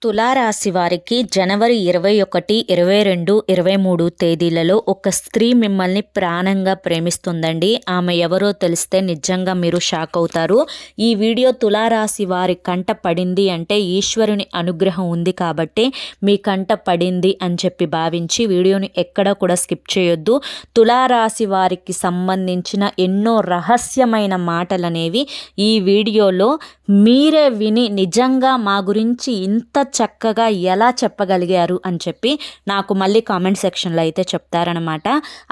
తులారాశి వారికి జనవరి 21, 22, 23 తేదీలలో ఒక స్త్రీ మిమ్మల్ని ప్రాణంగా ప్రేమిస్తుందండి. ఆమె ఎవరో తెలిస్తే నిజంగా మీరు షాక్ అవుతారు. ఈ వీడియో తులారాశి వారి కంట పడింది అంటే ఈశ్వరుని అనుగ్రహం ఉంది కాబట్టి మీ కంట పడింది అని చెప్పి భావించి వీడియోని ఎక్కడా కూడా స్కిప్ చేయొద్దు. తులారాశి వారికి సంబంధించిన ఎన్నో రహస్యమైన మాటలనేవి ఈ వీడియోలో మీరే విని నిజంగా మా గురించి ఇంత చక్కగా ఎలా చెప్పగలిగారు అని చెప్పి నాకు మళ్ళీ కామెంట్ సెక్షన్లో అయితే చెప్తారనమాట.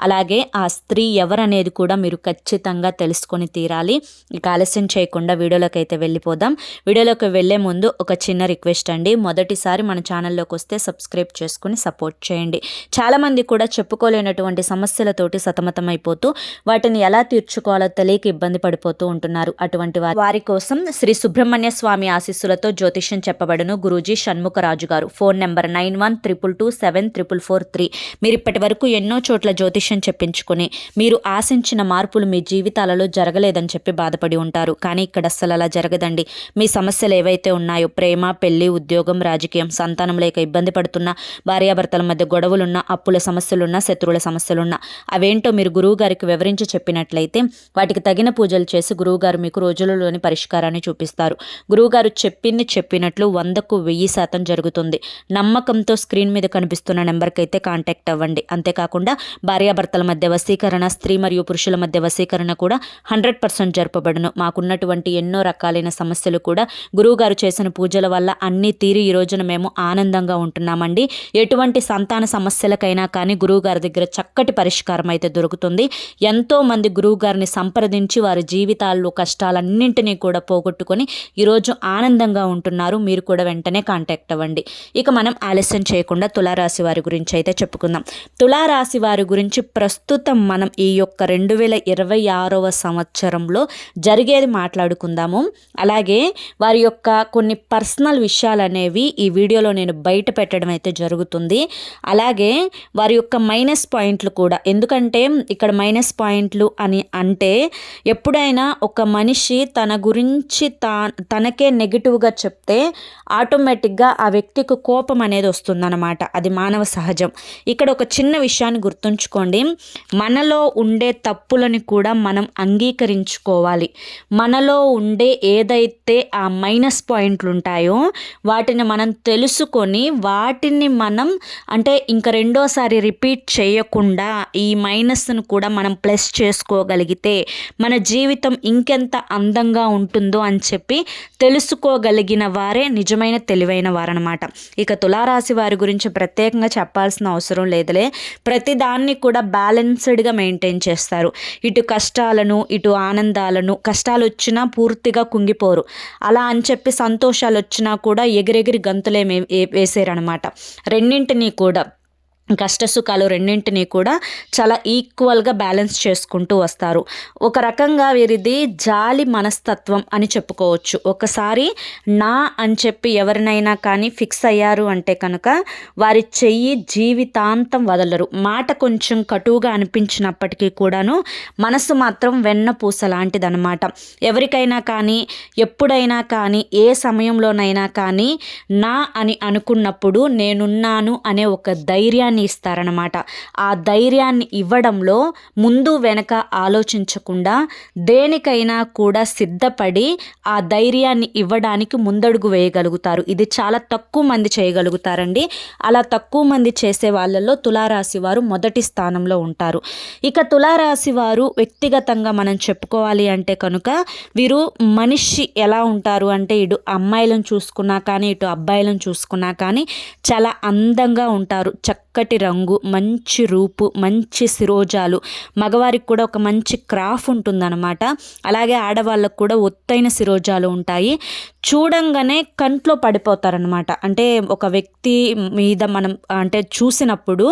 అలాగే ఆ స్త్రీ ఎవరనేది కూడా మీరు ఖచ్చితంగా తెలుసుకొని తీరాలి. ఇక ఆలస్యం చేయకుండా వీడియోలోకి అయితే వెళ్ళిపోదాం. వీడియోలోకి వెళ్ళే ముందు ఒక చిన్న రిక్వెస్ట్ అండి. మొదటిసారి మన ఛానల్లోకి వస్తే సబ్స్క్రైబ్ చేసుకుని సపోర్ట్ చేయండి. చాలామంది కూడా చెప్పుకోలేనటువంటి సమస్యలతోటి సతమతమైపోతూ వాటిని ఎలా తీర్చుకోవాలో తెలియక ఇబ్బంది పడిపోతూ ఉంటున్నారు. అటువంటి వారి కోసం శ్రీ సుబ్రహ్మణ్య స్వామి ఆశీస్సులతో జ్యోతిష్యం చెప్పబడును గురూజీ షణ్ముఖరాజు గారు. Phone number 9122274443. మీరు ఇప్పటి వరకు ఎన్నో చోట్ల జ్యోతిష్యం చెప్పించుకుని మీరు ఆశించిన మార్పులు మీ జీవితాలలో జరగలేదని చెప్పి బాధపడి ఉంటారు. కానీ ఇక్కడ అస్సలు అలా జరగదండి. మీ సమస్యలు ఏవైతే ఉన్నాయో ప్రేమ, పెళ్లి, ఉద్యోగం, రాజకీయం, సంతానం లేక ఇబ్బంది పడుతున్న, భార్యాభర్తల మధ్య గొడవలున్నా, అప్పుల సమస్యలున్నా, శత్రువుల సమస్యలున్నా అవేంటో మీరు గురువు గారికి వివరించి చెప్పినట్లయితే వాటికి తగిన పూజలు చేసి గురువుగారు మీకు రోజులలోని పరిష్కారాన్ని చూపిస్తారు. గురువుగారు చెప్పినట్లు 100కు 1000% జరుగుతుంది. నమ్మకంతో స్క్రీన్ మీద కనిపిస్తున్న నెంబర్కి అయితే కాంటాక్ట్ అవ్వండి. అంతేకాకుండా భార్యాభర్తల మధ్య వశీకరణ, స్త్రీ మరియు పురుషుల మధ్య వశీకరణ కూడా 100% జరపబడును. మాకున్నటువంటి ఎన్నో రకాలైన సమస్యలు కూడా గురువుగారు చేసిన పూజల వల్ల అన్నీ తీరి ఈ రోజున మేము ఆనందంగా ఉంటున్నామండి. ఎటువంటి సంతాన సమస్యలకైనా కానీ గురువుగారి దగ్గర చక్కటి పరిష్కారం అయితే దొరుకుతుంది. ఎంతోమంది గురువుగారిని సంప్రదించి వారి జీవితాల్లో కష్టాలన్నింటినీ కూడా పోగొట్టుకొని ఈరోజు ఆనందంగా ఉంటున్నారు. మీరు కూడా వెంటనే కాంటాక్ట్ అవ్వండి. ఇక మనం ఆలస్యం చేయకుండా తులారాశి వారి గురించి అయితే చెప్పుకుందాం. తులారాశి వారి గురించి ప్రస్తుతం మనం ఈ యొక్క 2026వ సంవత్సరంలో జరిగేది మాట్లాడుకుందాము. అలాగే వారి యొక్క కొన్ని పర్సనల్ విషయాలు అనేవి ఈ వీడియోలో నేను బయట పెట్టడం అయితే జరుగుతుంది. అలాగే వారి యొక్క మైనస్ పాయింట్లు కూడా, ఎందుకంటే ఇక్కడ మైనస్ పాయింట్లు అని అంటే ఎప్పుడైనా ఒక మనిషి తన గురించి తనకే నెగిటివ్గా చెప్తే ఆటోమేటిక్గా ఆ వ్యక్తికి కోపం అనేది వస్తుందన్నమాట. అది మానవ సహజం. ఇక్కడ ఒక చిన్న విషయాన్ని గుర్తుంచుకోండి. మనలో ఉండే తప్పులని కూడా మనం అంగీకరించుకోవాలి. మనలో ఉండే ఏదైతే ఆ మైనస్ పాయింట్లు ఉంటాయో వాటిని మనం తెలుసుకొని వాటిని మనం అంటే ఇంకా రెండోసారి రిపీట్ చేయకుండా ఈ మైనస్ను కూడా మనం ప్లస్ చేసుకోగలిగితే మన జీవితం ఇంకెంత అందంగా ఉంటుందో అని చెప్పి తెలుసుకోగలిగిన వారే నిజమైన తెలివైన వారనమాట. ఇక తులారాశి వారి గురించి ప్రత్యేకంగా చెప్పాల్సిన అవసరం లేదులే. ప్రతిదాన్ని కూడా బ్యాలెన్స్డ్గా మెయింటైన్ చేస్తారు. ఇటు కష్టాలను, ఇటు ఆనందాలను, కష్టాలు వచ్చినా పూర్తిగా కుంగిపోరు. అలా అని చెప్పి సంతోషాలు వచ్చినా కూడా ఎగిరెగిరి గంతులే వేసారనమాట. రెండింటినీ కూడా, కష్టసుఖాలు రెండింటినీ కూడా చాలా ఈక్వల్గా బ్యాలెన్స్ చేసుకుంటూ వస్తారు. ఒక రకంగా వీరిది జాలి మనస్తత్వం అని చెప్పుకోవచ్చు. ఒకసారి నా అని చెప్పి ఎవరినైనా కానీ ఫిక్స్ అయ్యారు అంటే కనుక వారి చెయ్యి జీవితాంతం వదలరు. మాట కొంచెం కటువుగా అనిపించినప్పటికీ కూడాను మనసు మాత్రం వెన్నపూస లాంటిదనమాట. ఎవరికైనా కానీ ఎప్పుడైనా కానీ ఏ సమయంలోనైనా కానీ నా అని అనుకున్నప్పుడు నేనున్నాను అనే ఒక ధైర్యాన్ని ఇస్తారనమాట. ఆ ధైర్యాన్ని ఇవ్వడంలో ముందు వెనక ఆలోచించకుండా దేనికైనా కూడా సిద్ధపడి ఆ ధైర్యాన్ని ఇవ్వడానికి ముందడుగు వేయగలుగుతారు. ఇది చాలా తక్కువ మంది చేయగలుగుతారండి. అలా తక్కువ మంది చేసే వాళ్ళల్లో తులారాశి వారు మొదటి స్థానంలో ఉంటారు. ఇక తులారాశి వారు వ్యక్తిగతంగా మనం చెప్పుకోవాలి అంటే కనుక వీరు మనిషి ఎలా ఉంటారు అంటే ఇటు అమ్మాయిలను చూసుకున్నా కానీ ఇటు అబ్బాయిలను చూసుకున్నా కానీ చాలా అందంగా ఉంటారు. చక్కటి రంగు, మంచి రూపు, మంచి శిరోజాలు. మగవారికి కూడా ఒక మంచి క్రాఫ్ ఉంటుందన్నమాట. అలాగే ఆడవాళ్ళకు కూడా ఒత్తైన శిరోజాలు ఉంటాయి. చూడంగానే కంట్లో పడిపోతారనమాట. అంటే ఒక వ్యక్తి మీద మనం అంటే చూసినప్పుడు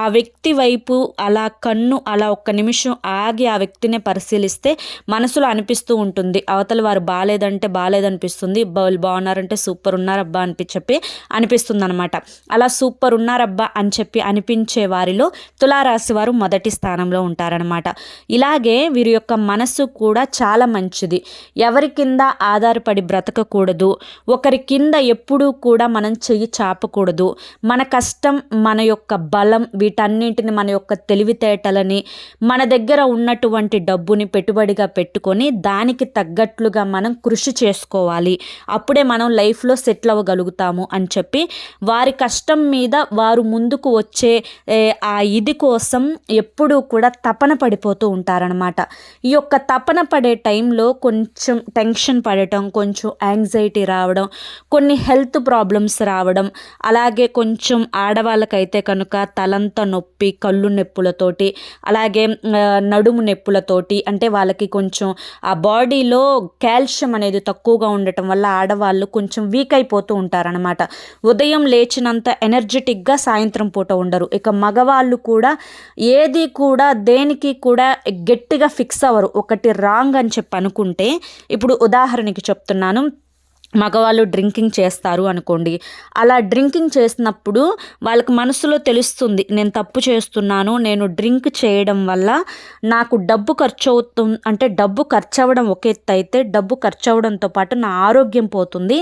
ఆ వ్యక్తి వైపు అలా కన్ను అలా ఒక్క నిమిషం ఆగి ఆ వ్యక్తినే పరిశీలిస్తే మనసులో అనిపిస్తూ ఉంటుంది. అవతల వారు బాగాలేదంటే బాగాలేదనిపిస్తుంది, వాళ్ళు బాగున్నారంటే సూపర్ ఉన్నారబ్బా చెప్పి అనిపిస్తుంది అనమాట. అలా సూపర్ ఉన్నారబ్బా అని చెప్పి అనిపించే వారిలో తులారాశి వారు మొదటి స్థానంలో ఉంటారనమాట. ఇలాగే వీరి యొక్క మనసు కూడా చాలా మంచిది. ఎవరి కింద ఆధారపడి బ్రతక బ్రతకకూడదు, ఒకరి కింద ఎప్పుడూ కూడా మనం చెయ్యి చాపకూడదు, మన కష్టం, మన యొక్క బలం, వీటన్నింటిని, మన యొక్క తెలివితేటలని, మన దగ్గర ఉన్నటువంటి డబ్బుని పెట్టుబడిగా పెట్టుకొని దానికి తగ్గట్లుగా మనం కృషి చేసుకోవాలి, అప్పుడే మనం లైఫ్లో సెటిల్ అవ్వగలుగుతాము అని చెప్పి వారి కష్టం మీద వారు ముందుకు వచ్చే ఆ ఇది కోసం ఎప్పుడూ కూడా తపన పడిపోతూ ఉంటారనమాట. ఈ యొక్క తపన పడే టైంలో కొంచెం టెన్షన్ పడటం, కొంచెం యాంగ్జైటీ రావడం, కొన్ని హెల్త్ ప్రాబ్లమ్స్ రావడం, అలాగే కొంచెం ఆడవాళ్ళకైతే కనుక తలంతా నొప్పి, కళ్ళు నొప్పులతోటి, అలాగే నడుము నొప్పులతోటి, అంటే వాళ్ళకి కొంచెం ఆ బాడీలో కాల్షియం అనేది తక్కువగా ఉండటం వల్ల ఆడవాళ్ళు కొంచెం వీక్ అయిపోతూ ఉంటారనమాట. ఉదయం లేచినంత ఎనర్జెటిక్గా సాయంత్రం పూట ఉండరు. ఇక మగవాళ్ళు కూడా ఏది కూడా దేనికి కూడా గట్టిగా ఫిక్స్ అవ్వరు. ఒకటి రాంగ్ అని చెప్పి అనుకుంటే, ఇప్పుడు ఉదాహరణకి చెప్తున్నాను, మగవాళ్ళు డ్రింకింగ్ చేస్తారు అనుకోండి. అలా డ్రింకింగ్ చేసినప్పుడు వాళ్ళకి మనసులో తెలుస్తుంది, నేను తప్పు చేస్తున్నాను, నేను డ్రింక్ చేయడం వల్ల నాకు డబ్బు ఖర్చు అవుతుంది, అంటే డబ్బు ఖర్చు అవ్వడం ఒక ఎత్తు అయితే, డబ్బు ఖర్చు అవ్వడంతో పాటు నా ఆరోగ్యం పోతుంది,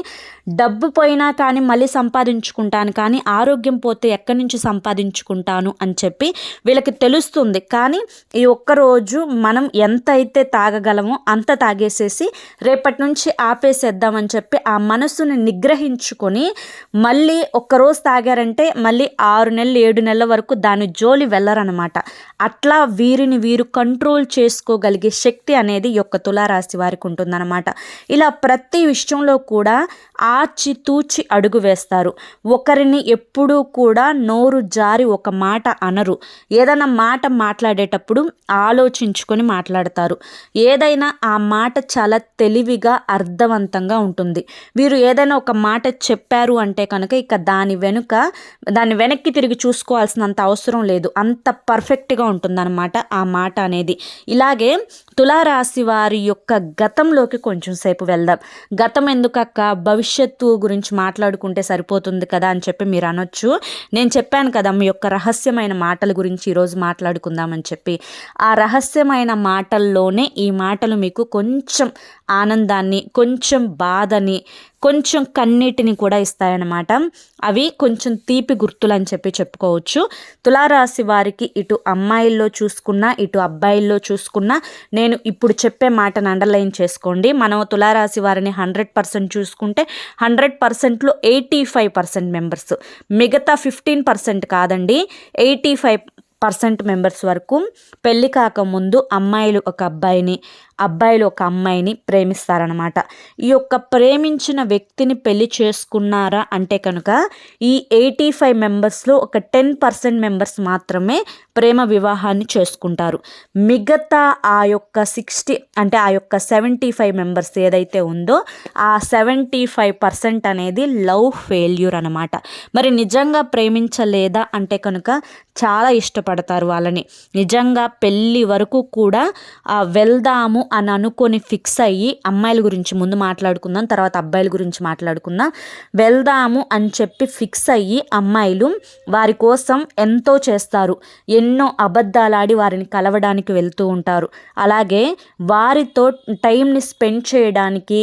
డబ్బు పోయినా కానీ మళ్ళీ సంపాదించుకుంటాను, కానీ ఆరోగ్యం పోతే ఎక్కడి నుంచి సంపాదించుకుంటాను అని చెప్పి వీళ్ళకి తెలుస్తుంది. కానీ ఈ ఒక్కరోజు మనం ఎంత అయితే తాగగలమో అంత తాగేసేసి రేపటి నుంచి ఆపేసేద్దామని చెప్పి ఆ మనసుని నిగ్రహించుకొని మళ్ళీ ఒక్కరోజు తాగారంటే మళ్ళీ 6 నెలలు 7 నెలల వరకు దాని జోలి వెళ్ళరనమాట. అట్లా వీరిని వీరు కంట్రోల్ చేసుకోగలిగే శక్తి అనేది ఈ యొక్క తులారాశి వారికి ఉంటుందన్నమాట. ఇలా ప్రతి విషయంలో కూడా ఆచితూచి అడుగు వేస్తారు. ఒకరిని ఎప్పుడూ కూడా నోరు జారి ఒక మాట అనరు. ఏదైనా మాట మాట్లాడేటప్పుడు ఆలోచించుకొని మాట్లాడతారు. ఏదైనా ఆ మాట చాలా తెలివిగా అర్థవంతంగా ఉంటుంది. వీరు ఏదైనా ఒక మాట చెప్పారు అంటే కనుక ఇక దాని వెనక్కి తిరిగి చూసుకోవాల్సినంత అవసరం లేదు, అంత పర్ఫెక్ట్గా ఉంటుందన్నమాట ఆ మాట అనేది. ఇలాగే తులారాశి వారి యొక్క గతంలోకి కొంచెం సేపు వెళ్దాం. గతం ఎందుకక్క, భవిష్యత్తు గురించి మాట్లాడుకుంటే సరిపోతుంది కదా అని చెప్పి మీరు అనొచ్చు. నేను చెప్పాను కదా మీ యొక్క రహస్యమైన మాటల గురించి ఈరోజు మాట్లాడుకుందామని చెప్పి. ఆ రహస్యమైన మాటల్లోనే ఈ మాటలు మీకు కొంచెం ఆనందాన్ని, కొంచెం బాధని, కొంచెం కన్నీటిని కూడా ఇస్తాయన్నమాట. అవి కొంచెం తీపి గుర్తులు అని చెప్పి చెప్పుకోవచ్చు. తులారాశి వారికి ఇటు అమ్మాయిల్లో చూసుకున్నా ఇటు అబ్బాయిల్లో చూసుకున్నా, నేను ఇప్పుడు చెప్పే మాటను అండర్లైన్ చేసుకోండి. మనం తులారాశి వారిని 100% చూసుకుంటే 100%లో 85% మెంబర్స్, మిగతా 15% కాదండి, 85% మెంబర్స్ వరకు పెళ్ళి కాకముందు అమ్మాయిలు ఒక అబ్బాయిని, అబ్బాయిలు ఒక అమ్మాయిని ప్రేమిస్తారనమాట. ఈ యొక్క ప్రేమించిన వ్యక్తిని పెళ్లి చేసుకున్నారా అంటే కనుక ఈ 85 మెంబర్స్లో ఒక 10% మెంబర్స్ మాత్రమే ప్రేమ వివాహాన్ని చేసుకుంటారు. మిగతా ఆ యొక్క 60 అంటే ఆ యొక్క 75 మెంబర్స్ ఏదైతే ఉందో ఆ 75% అనేది లవ్ ఫెయిల్యూర్ అనమాట. మరి నిజంగా ప్రేమించలేదా అంటే కనుక చాలా ఇష్టపడతారు వాళ్ళని. నిజంగా పెళ్ళి వరకు కూడా వెళ్దాము అని అనుకొని ఫిక్స్ అయ్యి, అమ్మాయిల గురించి ముందు మాట్లాడుకుందాం, తర్వాత అబ్బాయిల గురించి మాట్లాడుకుందాం, వెళ్దాము అని చెప్పి ఫిక్స్ అయ్యి అమ్మాయిలు వారి కోసం ఎంతో చేస్తారు. ఎన్నో అబద్ధాలాడి వారిని కలవడానికి వెళ్తూ ఉంటారు. అలాగే వారితో టైంని స్పెండ్ చేయడానికి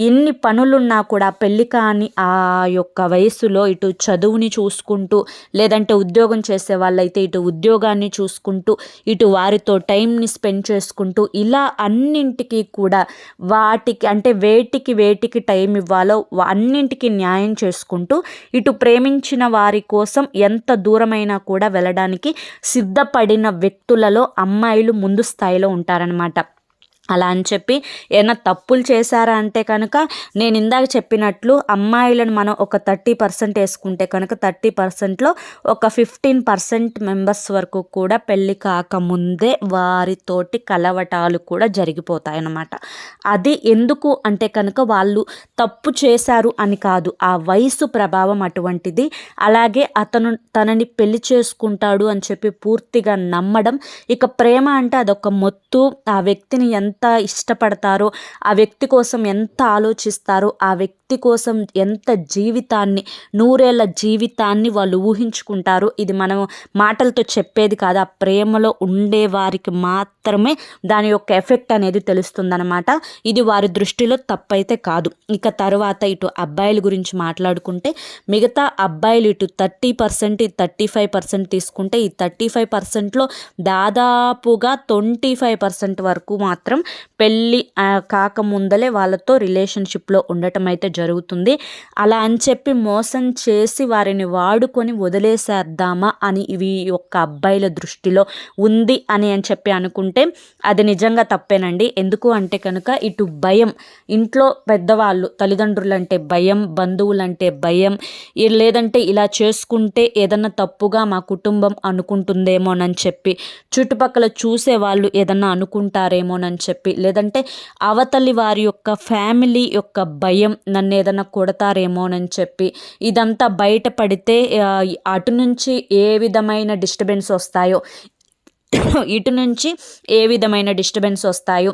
ఎన్ని పనులున్నా కూడా పెళ్ళి కాని ఆ యొక్క వయసులో ఇటు చదువుని చూసుకుంటూ, లేదంటే ఉద్యోగం చేసే వాళ్ళైతే ఇటు ఉద్యోగాన్ని చూసుకుంటూ, ఇటు వారితో టైంని స్పెండ్ చేసుకుంటూ, ఇలా అన్నింటికి కూడా వాటికి అంటే వేటికి టైం ఇవ్వాలో అన్నింటికి న్యాయం చేసుకుంటూ, ఇటు ప్రేమించిన వారి కోసం ఎంత దూరమైనా కూడా వెళ్ళడానికి సిద్ధపడిన వ్యక్తులలో అమ్మాయిలు ముందు స్థాయిలో ఉంటారనమాట. అలా అని చెప్పి ఏమైనా తప్పులు చేశారా అంటే కనుక నేను ఇందాక చెప్పినట్లు అమ్మాయిలను మనం ఒక 30% వేసుకుంటే కనుక 30%లో ఒక 15% మెంబర్స్ వరకు కూడా పెళ్ళి కాకముందే వారితోటి కలవటాలు కూడా జరిగిపోతాయన్నమాట. అది ఎందుకు అంటే కనుక వాళ్ళు తప్పు చేశారు అని కాదు, ఆ వయసు ప్రభావం అటువంటిది. అలాగే అతను తనని పెళ్లి చేసుకుంటాడు అని చెప్పి పూర్తిగా నమ్మడం. ఇక ప్రేమ అంటే అదొక మొత్తు, ఆ వ్యక్తిని ఎంత ఎంత ఇష్టపడతారో, ఆ వ్యక్తి కోసం ఎంత ఆలోచిస్తారో, ఆ వ్యక్తి కోసం ఎంత జీవితాన్ని, నూరేళ్ల జీవితాన్ని వాళ్ళు ఊహించుకుంటారు. ఇది మనం మాటలతో చెప్పేది కాదు, ఆ ప్రేమలో ఉండే వారికి మాత్రమే దాని యొక్క ఎఫెక్ట్ అనేది తెలుస్తుందన్నమాట. ఇది వారి దృష్టిలో తప్పైతే కాదు. ఇక తర్వాత ఇటు అబ్బాయిల గురించి మాట్లాడుకుంటే, మిగతా అబ్బాయిలు ఇటు 30%, 35% తీసుకుంటే, ఈ 35%లో దాదాపుగా 25% వరకు మాత్రం పెళ్ళి కాకముందలే వాళ్ళతో రిలేషన్షిప్లో ఉండటం అయితే జరుగుతుంది. అలా అని చెప్పి మోసం చేసి వారిని వాడుకొని వదిలేసేద్దామా అని ఇవి యొక్క అబ్బాయిల దృష్టిలో ఉంది అని చెప్పి అనుకుంటే అది నిజంగా తప్పేనండి. ఎందుకు అంటే కనుక ఇటు భయం, ఇంట్లో పెద్దవాళ్ళు తల్లిదండ్రులంటే భయం, బంధువులంటే భయం, లేదంటే ఇలా చేసుకుంటే ఏదన్నా తప్పుగా మా కుటుంబం అనుకుంటుందేమోనని చెప్పి, చుట్టుపక్కల చూసే వాళ్ళు ఏదన్నా అనుకుంటారేమోనని చెప్పి, లేదంటే అవతలి వారి యొక్క ఫ్యామిలీ యొక్క భయం, నన్ను ఏదన్నా కొడతారేమోనని చెప్పి, ఇదంతా బయటపడితే అటు నుంచి ఏ విధమైన డిస్టర్బెన్స్ వస్తాయో, ఇటు నుంచి ఏ విధమైన డిస్టర్బెన్స్ వస్తాయో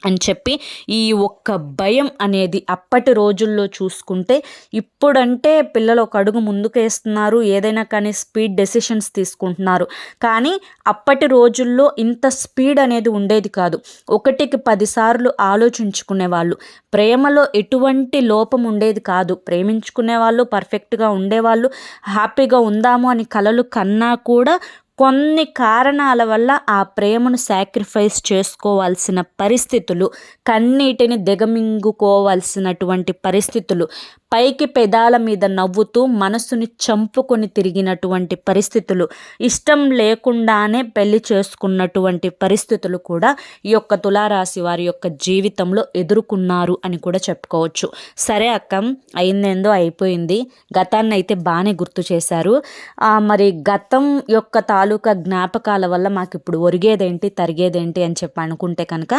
అని చెప్పి ఈ ఒక్క భయం అనేది అప్పటి రోజుల్లో చూసుకుంటే, ఇప్పుడంటే పిల్లలు ఒక అడుగు ముందుకేస్తున్నారు, ఏదైనా కానీ స్పీడ్ డెసిషన్స్ తీసుకుంటున్నారు. కానీ అప్పటి రోజుల్లో ఇంత స్పీడ్ అనేది ఉండేది కాదు. 1కి 10 సార్లు ఆలోచించుకునేవాళ్ళు. ప్రేమలో ఎటువంటి లోపం ఉండేది కాదు. ప్రేమించుకునే వాళ్ళు, పర్ఫెక్ట్గా ఉండేవాళ్ళు, హ్యాపీగా ఉందాము అని కలలు కన్నా కూడా కొన్ని కారణాల వల్ల ఆ ప్రేమను సాక్రిఫైస్ చేసుకోవాల్సిన పరిస్థితులు, కన్నీటిని దిగమింగుకోవాల్సినటువంటి పరిస్థితులు, పైకి పెదాల మీద నవ్వుతూ మనసుని చంపుకొని తిరిగినటువంటి పరిస్థితులు, ఇష్టం లేకుండానే పెళ్లి చేసుకున్నటువంటి పరిస్థితులు కూడా ఈ యొక్క తులారాశి వారి యొక్క జీవితంలో ఎదుర్కొన్నారు అని కూడా చెప్పుకోవచ్చు. సరే అక్క, అయిందేందో అయిపోయింది, గతాన్ని అయితే బాగానే గుర్తు చేశారు. మరి గతం యొక్క తాలూకా జ్ఞాపకాల వల్ల మాకు ఇప్పుడు ఒరిగేదేంటి, తరిగేదేంటి అని చెప్పి అనుకుంటే కనుక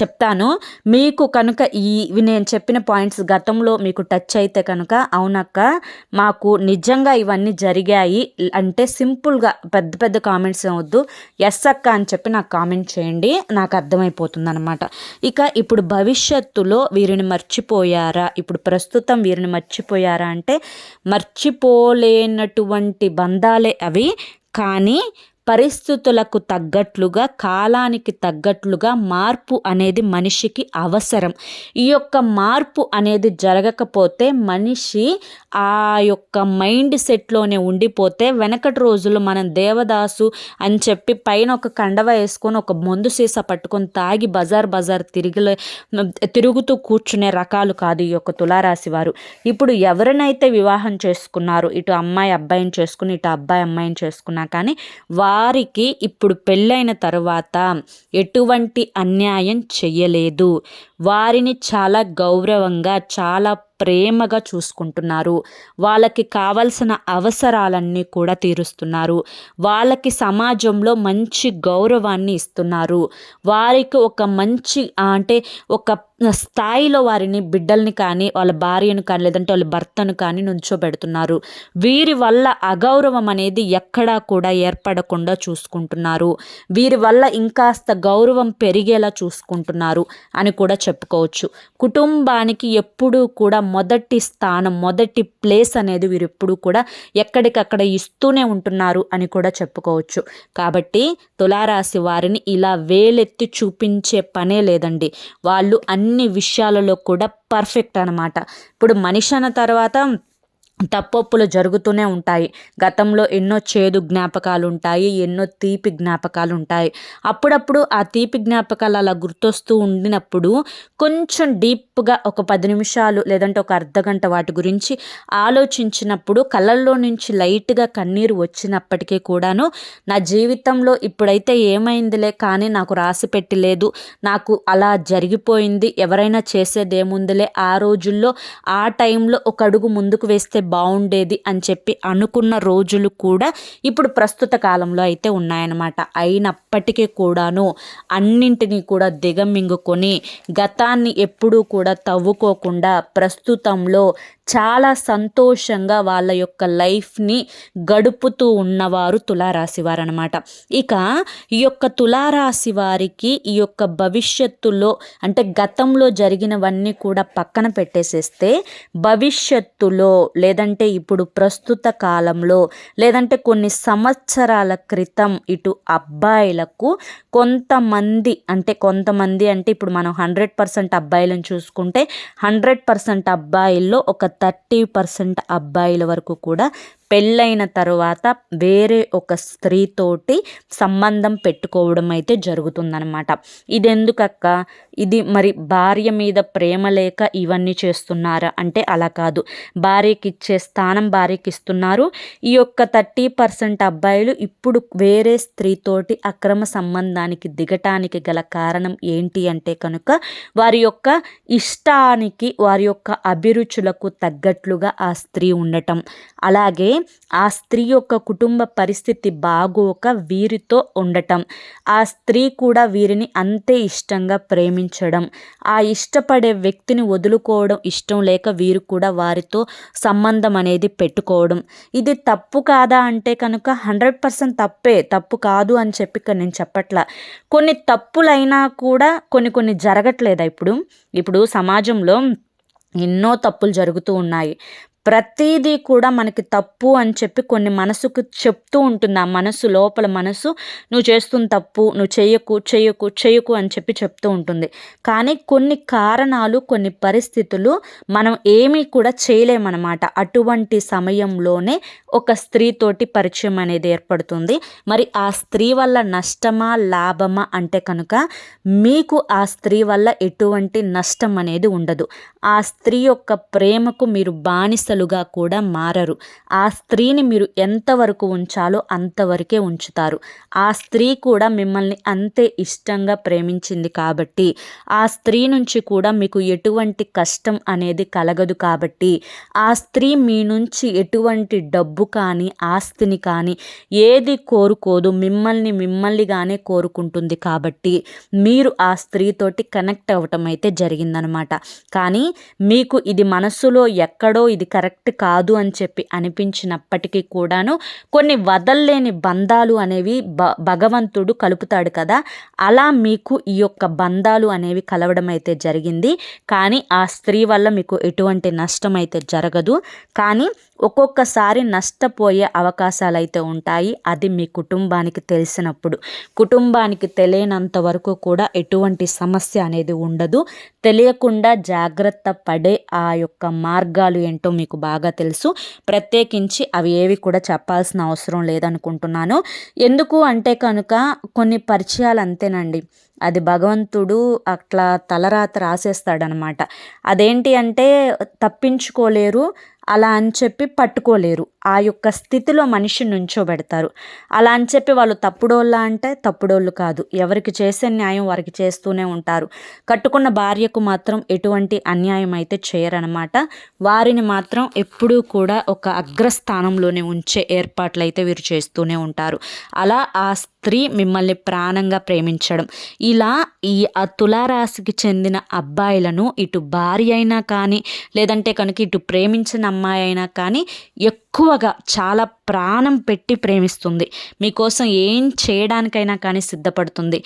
చెప్తాను. మీకు కనుక ఇవి నేను చెప్పిన పాయింట్స్ గతంలో మీకు టచ్ అయితే కనుక, అవునక్క మాకు నిజంగా ఇవన్నీ జరిగాయి అంటే సింపుల్గా పెద్ద పెద్ద కామెంట్స్ వద్దు, ఎస్ అక్క అని చెప్పి నాకు కామెంట్ చేయండి, నాకు అర్థమైపోతుంది అనమాట. ఇక ఇప్పుడు భవిష్యత్తులో వీరిని మర్చిపోయారా, ఇప్పుడు ప్రస్తుతం వీరిని మర్చిపోయారా అంటే మర్చిపోలేనటువంటి బంధాలే అవి. కానీ పరిస్థితులకు తగ్గట్లుగా, కాలానికి తగ్గట్లుగా మార్పు అనేది మనిషికి అవసరం. ఈ యొక్క మార్పు అనేది జరగకపోతే మనిషి ఆ యొక్క మైండ్ సెట్లోనే ఉండిపోతే, వెనకటి రోజుల్లో మనం దేవదాసు అని చెప్పి పైన ఒక కండవ వేసుకొని ఒక మందు సీసా పట్టుకొని తాగి బజార్ తిరుగుతూ కూర్చునే రకాలు కాదు ఈ యొక్క తులారాశి వారు. ఇప్పుడు ఎవరినైతే వివాహం చేసుకున్నారు, ఇటు అమ్మాయి అబ్బాయిని చేసుకుని, ఇటు అబ్బాయి అమ్మాయిని చేసుకున్నా కానీ వారికి ఇప్పుడు పెళ్ళైన తర్వాత ఎటువంటి అన్యాయం చెయ్యలేదు. వారిని చాలా గౌరవంగా, చాలా ప్రేమగా చూసుకుంటున్నారు. వాళ్ళకి కావలసిన అవసరాలన్నీ కూడా తీరుస్తున్నారు. వాళ్ళకి సమాజంలో మంచి గౌరవాన్ని ఇస్తున్నారు. వారికి ఒక మంచి అంటే ఒక స్థాయిలో వారిని, బిడ్డల్ని కానీ, వాళ్ళ భార్యను కానీ, లేదంటే వాళ్ళ భర్తను కానీ నుంచోబెడుతున్నారు. వీరి వల్ల అగౌరవం అనేది ఎక్కడా కూడా ఏర్పడకుండా చూసుకుంటున్నారు. వీరి వల్ల ఇంకాస్త గౌరవం పెరిగేలా చూసుకుంటున్నారు అని కూడా చెప్పుకోవచ్చు. కుటుంబానికి ఎప్పుడూ కూడా మొదటి స్థానం, మొదటి ప్లేస్ అనేది వీరు ఎప్పుడూ కూడా ఎక్కడికక్కడ ఇస్తూనే ఉంటున్నారు అని కూడా చెప్పుకోవచ్చు. కాబట్టి తులారాశి వారిని ఇలా వేలెత్తి చూపించే పనే లేదండి. వాళ్ళు అన్ని విషయాలలో కూడా పర్ఫెక్ట్ అన్నమాట. ఇప్పుడు మనిషి అన్న తర్వాత తప్పొప్పులు జరుగుతూనే ఉంటాయి. గతంలో ఎన్నో చేదు జ్ఞాపకాలు ఉంటాయి, ఎన్నో తీపి జ్ఞాపకాలు ఉంటాయి. అప్పుడప్పుడు ఆ తీపి జ్ఞాపకాలు అలా గుర్తొస్తూ ఉండినప్పుడు కొంచెం డీప్గా ఒక 10 నిమిషాలు లేదంటే ఒక అర్ధగంట వాటి గురించి ఆలోచించినప్పుడు కళ్ళల్లో నుంచి లైట్గా కన్నీరు వచ్చినప్పటికీ కూడాను, నా జీవితంలో ఇప్పుడైతే ఏమైందిలే కానీ నాకు రాసి పెట్టలేదు, నాకు అలా జరిగిపోయింది, ఎవరైనా చేసేదేముందిలే, ఆ రోజుల్లో ఆ టైంలో ఒక అడుగు ముందుకు వేస్తే బాగుండేది అని చెప్పి అనుకున్న రోజులు కూడా ఇప్పుడు ప్రస్తుత కాలంలో అయితే ఉన్నాయన్నమాట. అయినప్పటికీ కూడాను అన్నింటినీ కూడా దిగమింగుకొని, గతాన్ని ఎప్పుడూ కూడా తవ్వుకోకుండా ప్రస్తుతంలో చాలా సంతోషంగా వాళ్ళ యొక్క లైఫ్ని గడుపుతూ ఉన్నవారు తులారాశి వారు అనమాట. ఇక ఈ యొక్క తులారాశి వారికి ఈ యొక్క భవిష్యత్తులో అంటే గతంలో జరిగినవన్నీ కూడా పక్కన పెట్టేసేస్తే భవిష్యత్తులో లేదంటే ఇప్పుడు ప్రస్తుత కాలంలో లేదంటే కొన్ని సంవత్సరాల క్రితం ఇటు అబ్బాయిలకు కొంతమంది అంటే ఇప్పుడు మనం 100% అబ్బాయిలను చూసుకుంటే 100% అబ్బాయిల్లో ఒక 30% అబ్బాయిల వరకు కూడా పెళ్ళైన తరువాత వేరే ఒక స్త్రీతోటి సంబంధం పెట్టుకోవడం అయితే జరుగుతుందనమాట. ఇది ఎందుకక్క, ఇది మరి భార్య మీద ప్రేమ లేక ఇవన్నీ చేస్తున్నారా అంటే అలా కాదు. భార్యకి ఇచ్చే స్థానం భార్యకి ఇస్తున్నారు. ఈ యొక్క 30% అబ్బాయిలు ఇప్పుడు వేరే స్త్రీతోటి అక్రమ సంబంధానికి దిగటానికి గల కారణం ఏంటి అంటే కనుక వారి యొక్క ఇష్టానికి వారి యొక్క అభిరుచులకు తగ్గట్లుగా ఆ స్త్రీ ఉండటం, అలాగే ఆ స్త్రీ యొక్క కుటుంబ పరిస్థితి బాగోక వీరితో ఉండటం, ఆ స్త్రీ కూడా వీరిని అంతే ఇష్టంగా ప్రేమించడం, ఆ ఇష్టపడే వ్యక్తిని వదులుకోవడం ఇష్టం లేక వీరు కూడా వారితో సంబంధం అనేది పెట్టుకోవడం. ఇది తప్పు కాదా అంటే కనుక 100% తప్పు కాదు అని చెప్పి నేను చెప్పట్లా. కొన్ని తప్పులైనా కూడా కొన్ని జరగట్లేదా ఇప్పుడు సమాజంలో ఎన్నో తప్పులు జరుగుతూ ఉన్నాయి. ప్రతిదీ కూడా మనకి తప్పు అని చెప్పి కొన్ని మనసుకు చెప్తూ ఉంటుంది. ఆ లోపల మనసు నువ్వు చేస్తున్న తప్పు, నువ్వు చెయ్యకు అని చెప్పి చెప్తూ ఉంటుంది. కానీ కొన్ని కారణాలు కొన్ని పరిస్థితులు మనం ఏమీ కూడా చేయలేమన్నమాట. అటువంటి సమయంలోనే ఒక స్త్రీతోటి పరిచయం అనేది ఏర్పడుతుంది. మరి ఆ స్త్రీ వల్ల నష్టమా లాభమా అంటే కనుక మీకు ఆ స్త్రీ వల్ల ఎటువంటి నష్టం అనేది ఉండదు. ఆ స్త్రీ యొక్క ప్రేమకు మీరు బానిసలుగా కూడా మారరు. ఆ స్త్రీని మీరు ఎంతవరకు ఉంచాలో అంతవరకే ఉంచుతారు. ఆ స్త్రీ కూడా మిమ్మల్ని అంతే ఇష్టంగా ప్రేమించింది కాబట్టి ఆ స్త్రీ నుంచి కూడా మీకు ఎటువంటి కష్టం అనేది కలగదు కాబట్టి ఆ స్త్రీ మీ నుంచి ఎటువంటి డబ్బు కానీ ఆస్తిని కానీ ఏది కోరుకోదు, మిమ్మల్నిగానే కోరుకుంటుంది. కాబట్టి మీరు ఆ స్త్రీతోటి కనెక్ట్ అవ్వటం అయితే జరిగిందనమాట. కానీ మీకు ఇది మనసులో ఎక్కడో ఇది కరెక్ట్ కాదు అని చెప్పి అనిపించినప్పటికీ కూడాను కొన్ని వదల్లేని బంధాలు అనేవి భగవంతుడు కలుపుతాడు కదా, అలా మీకు ఈ యొక్క బంధాలు అనేవి కలవడం అయితే జరిగింది. కానీ ఆ స్త్రీ వల్ల మీకు ఎటువంటి నష్టం అయితే జరగదు. కానీ ఒక్కొక్కసారి నష్టపోయే అవకాశాలు అయితే ఉంటాయి. అది మీ కుటుంబానికి తెలిసినప్పుడు. కుటుంబానికి తెలియనంత వరకు కూడా ఎటువంటి సమస్య అనేది ఉండదు. తెలియకుండా జాగ్రత్త పడే ఆ యొక్క మార్గాలు ఏంటో మీకు బాగా తెలుసు. ప్రత్యేకించి అవి ఏవి కూడా చెప్పాల్సిన అవసరం లేదనుకుంటున్నాను. ఎందుకు అంటే కనుక కొన్ని పరిచయాలు అంతేనండి, అది భగవంతుడు అట్లా తలరాత రాసేస్తాడనమాట. అదేంటి అంటే తప్పించుకోలేరు, అలా అని చెప్పి పట్టుకోలేరు. ఆ యొక్క స్థితిలో మనిషి నుంచోబెడతారు. అలా అని చెప్పి వాళ్ళు తప్పుడోళ్ళ అంటే తప్పుడోళ్ళు కాదు. ఎవరికి చేసే న్యాయం వారికి చేస్తూనే ఉంటారు. కట్టుకున్న భార్యకు మాత్రం ఎటువంటి అన్యాయం అయితే చేయరనమాట. వారిని మాత్రం ఎప్పుడూ కూడా ఒక అగ్రస్థానంలోనే ఉంచే ఏర్పాట్లు అయితే వీరు చేస్తూనే ఉంటారు. అలా ఆ స్త్రీ మిమ్మల్ని ప్రాణంగా ప్రేమించడం, ఇలా ఈ తులారాశికి చెందిన అబ్బాయిలను ఇటు భార్య అయినా కానీ లేదంటే కనుక ఇటు ప్రేమించిన అమ్మాయి అయినా కానీ ఎక్కువగా చాలా ప్రాణం పెట్టి ప్రేమిస్తుంది. మీకోసం ఏం చేయడానికైనా కానీ సిద్ధపడుతుంది.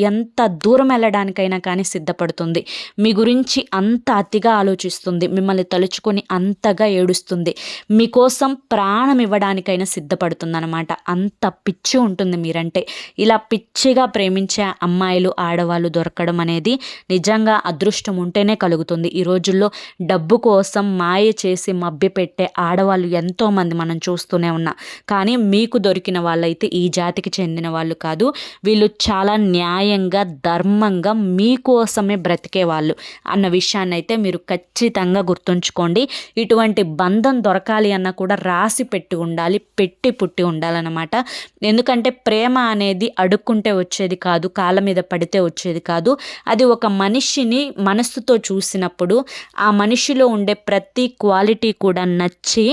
ఎంత దూరం వెళ్ళడానికైనా కానీ సిద్ధపడుతుంది. మీ గురించి అంత అతిగా ఆలోచిస్తుంది. మిమ్మల్ని తలుచుకొని అంతగా ఏడుస్తుంది. మీకోసం ప్రాణం ఇవ్వడానికైనా సిద్ధపడుతుంది అనమాట. అంత పిచ్చి ఉంటుంది మీరంటే. ఇలా పిచ్చిగా ప్రేమించే అమ్మాయిలు ఆడవాళ్ళు దొరకడం అనేది నిజంగా అదృష్టం ఉంటేనే కలుగుతుంది. ఈ రోజుల్లో డబ్బు కోసం మాయ చేసి మభ్యపెట్టే ఆడవాళ్ళు ఎంతోమంది మనం చూస్తూనే ఉన్నాం. కానీ మీకు దొరికిన వాళ్ళైతే ఈ జాతికి చెందిన వాళ్ళు కాదు. వీళ్ళు చాలా న్యాయంగా ధర్మంగా మీకోసమే బ్రతికే వాళ్ళు అన్న విషయాన్ని అయితే మీరు ఖచ్చితంగా గుర్తుంచుకోండి. ఇటువంటి బంధం దొరకాలి అన్న కూడా రాసి పెట్టి ఉండాలి, పెట్టి పుట్టి ఉండాలన్నమాట. ఎందుకంటే ప్రేమ అనేది అడుక్కుంటే వచ్చేది కాదు, కాళ్ళ మీద పడితే వచ్చేది కాదు. అది ఒక మనిషిని మనస్సుతో చూసినప్పుడు ఆ మనిషిలో ఉండే ప్రతి క్వాలిటీ కూడా నచ్చి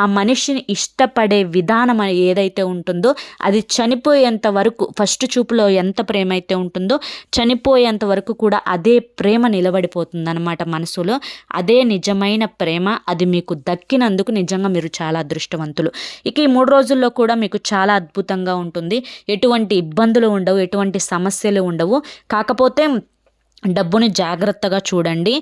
ఆ మనిషిని ఇష్టపడే విధానం ఏదైతే ఉంటుందో అది చనిపోయేంత వరకు, ఫస్ట్ చూపులో ఎంత ప్రేమ అయితే ఉంటుందో చనిపోయేంత వరకు కూడా అదే ప్రేమ నిలబడిపోతుందన్నమాట మనసులో. అదే నిజమైన ప్రేమ. అది మీకు దక్కినందుకు నిజంగా మీరు చాలా అదృష్టవంతులు. ఇక ఈ 3 రోజుల్లో కూడా మీకు చాలా అద్భుతంగా ఉంటుంది. ఎటువంటి ఇబ్బందులు ఉండవు, ఎటువంటి సమస్యలు ఉండవు. కాకపోతే డబ్బుని జాగ్రత్తగా చూడండి.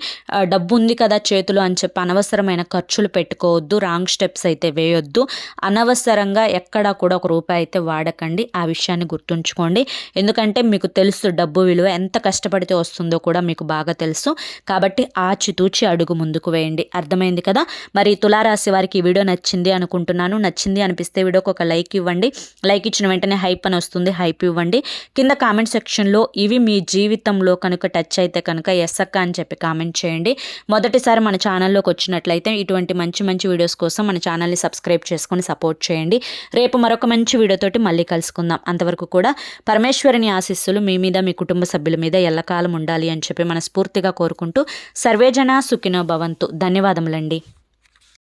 డబ్బు ఉంది కదా చేతిలో అని చెప్పి అనవసరమైన ఖర్చులు పెట్టుకోవద్దు, రాంగ్ స్టెప్స్ అయితే వేయొద్దు. అనవసరంగా ఎక్కడా కూడా ఒక రూపాయి అయితే వాడకండి. ఆ విషయాన్ని గుర్తుంచుకోండి. ఎందుకంటే మీకు తెలుసు డబ్బు విలువ ఎంత కష్టపడితే వస్తుందో కూడా మీకు బాగా తెలుసు. కాబట్టి ఆచితూచి అడుగు ముందుకు వేయండి. అర్థమైంది కదా. మరి తులారాశి వారికి ఈ వీడియో నచ్చింది అనుకుంటున్నాను. నచ్చింది అనిపిస్తే వీడియోకి ఒక లైక్ ఇవ్వండి. లైక్ ఇచ్చిన వెంటనే హైప్ అని వస్తుంది, హైప్ ఇవ్వండి. కింద కామెంట్ సెక్షన్లో ఇవి మీ జీవితంలో కనుక టచ్ అయితే కనుక ఎస్ అక్క అని చెప్పి కామెంట్ చేయండి. మొదటిసారి మన ఛానల్లోకి వచ్చినట్లయితే ఇటువంటి మంచి మంచి వీడియోస్ కోసం మన ఛానల్ని సబ్స్క్రైబ్ చేసుకొని సపోర్ట్ చేయండి. రేపు మరొక మంచి వీడియోతోటి మళ్ళీ కలుసుకుందాం. అంతవరకు కూడా పరమేశ్వరుని ఆశీస్సులు మీ మీద, మీ కుటుంబ సభ్యుల మీద ఎల్లకాలం ఉండాలి అని చెప్పి మనస్ఫూర్తిగా కోరుకుంటూ సర్వేజన సుఖినో భవంతు. ధన్యవాదములండి.